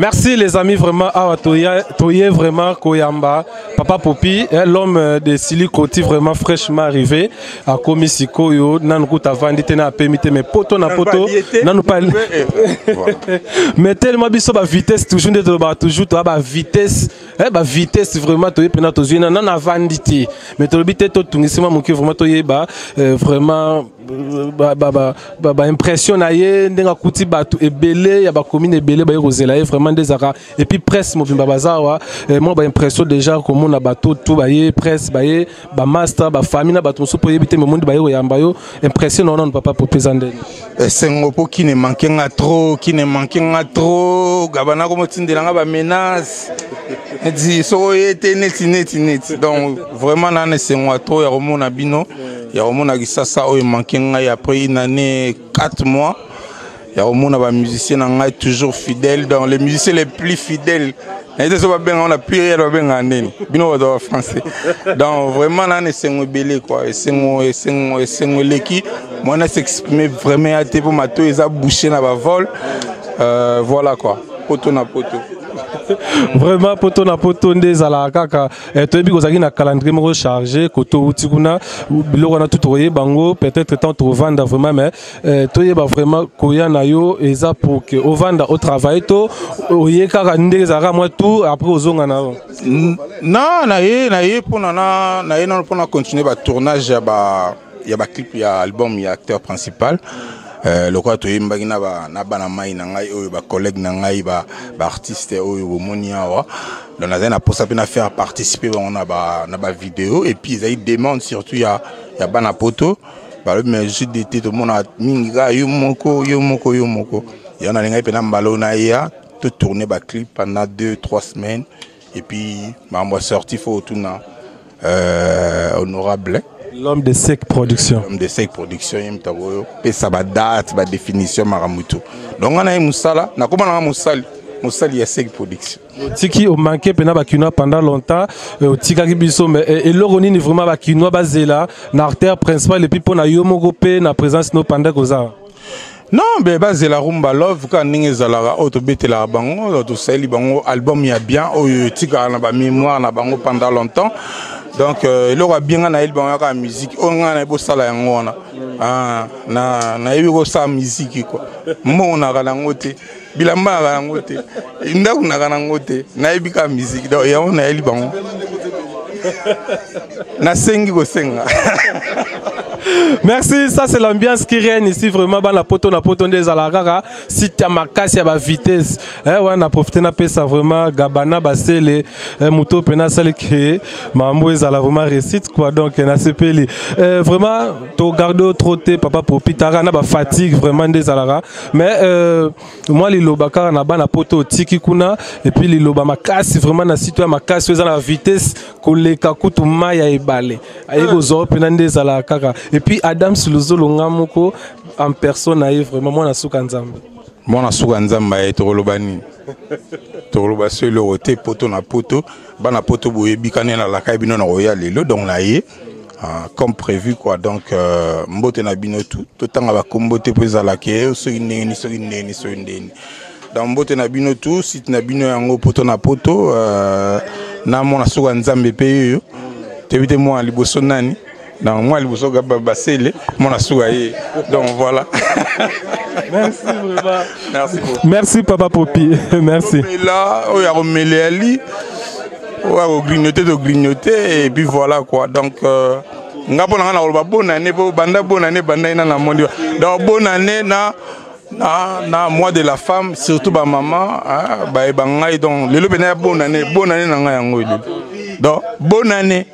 Merci les amis, vraiment. Ah, Toye vraiment Koyamba, Papa Popi, l'homme de Silicoti vraiment fraîchement arrivé à Komisiko yo, Nanukuta Vandite na permite mais poto na poto, nanu pas. Mais tellement biso ba vitesse toujours de toujours to ba vitesse, ba vitesse vraiment Toye pena to zina na Vandite. Mais to bité to tungisima muki vraiment Toye ba vraiment ba impression na ye ndenga kuti batu ebele ya ba commune ebele ba rozela vraiment des ara et puis presse mobimba bazawa moi ba impression déjà comme on a bateau tout ba ye presse ba ye ba master ba famille na bato so po yebite me monde ba yo yamba yo impression non papa pour pesande sengopo qui ne manquait trop gabana comme tindelanga ba menace dit so yete net donc vraiment na sengo trop ya romona bino ya romona kisasa o manquait ngai après une année 4 mois. Il y a des musiciens toujours fidèles, dans les musiciens les plus fidèles. On a plus rien en français. Donc vraiment, là, c'est un belé quoi. C'est un l'équipe. Moi, on s'exprimer vraiment à tes pour ma tour, ils ont bouché dans la vol. Voilà quoi. Poto na poto. Vraiment poto na poto ndeza la kaka toyebi kozaki na calendrier moko chargé koto utikuna biloko na tout royer bango peut-être tant to vendre vraiment mais toyeba vraiment koya na yo eza pour que au vendre au travail to oyeka ndeza ra moi tout après ozonga na non na ye pour na continuer ba tournage ya ba clip ya album ya acteur principal. Le quoi tu es mbagina na banamai na ngai oyo ba collègue na ngai ba artiste oyo monia wa donc na zena pour ça bien faire participer on a na ba vidéo et puis ils demandent surtout ya bana poto ba le mais juste d'été tout le monde a minga yo moko ya na ngai pe na mbalo na ya tout tourner ba clip pendant 2-3 semaines et puis ba moi sorti faut tout na honorable. L'homme de Sec Production. L'homme de Sec Production, il ça va date, va définition maramuto. Donc on a un moussala, na comment on a moussali ya Sec Production. Tiki au manqué pena bakinois pendant longtemps, tika kibiso mais et l'oroni ni vraiment bakinois basé na artère principale et puis pour na yomogo pe na présence no pendant koza. Non, mais basé la rumba love quand ninge zalara auto bete la bango, auto sali bango album ya bien, o tika na ba mémoire na bango pendant longtemps. Donc il aura bien na il bango la musique, on a beau sala yango na yebo sa musique quoi. Mo na kana ngote, bilamba kana ngote. Inda kuna kana ngote, na yebika musique. Donc ya on a il bango. Na sengi ko senga. Merci, ça c'est l'ambiance qui règne ici vraiment dans la poto des alarara. Si tu as ma casse, il y a ma vitesse. Ouais, on a profité na ça vraiment gabana basele muto pena sale créé. Mambo ezala vraiment récite quoi donc na sepeli. Vraiment to gardo trotter papa Popi tara na ba fatigue vraiment des alarara. Mais moi les lobaka na bana poto tiki kuna et puis les loba ma casse vraiment na site ma casse ezala la vitesse koleka kutu maya ebale. Ayego zo pena des alarara. Et puis Adam Suluzo Longamoko en personne a vraiment mon souka nzamba. Mon souka nzamba est Torolobani. Toroloba seul le roté poto na poto, bana poto boye bikane na la kabino na royal lelo donc na ye comme prévu quoi donc mbote na bino tout tanga ba kombote peza la ke so ineni dans mbote na bino tout site na bino yango poto na poto na mon souka nzambe pe yo. Tevite moi liboso nani. Non, moi, le bousseau Gabassele, mon assouaye. Donc voilà. Merci vraiment. Merci beaucoup. Merci Papa Popi. Merci. Et là, on a remêlé Ali, on a grignoté, et puis voilà quoi. Donc, on a bonne année, donc bonne année, na mois de la femme, surtout ma maman, donc le bonne année, donc bonne année.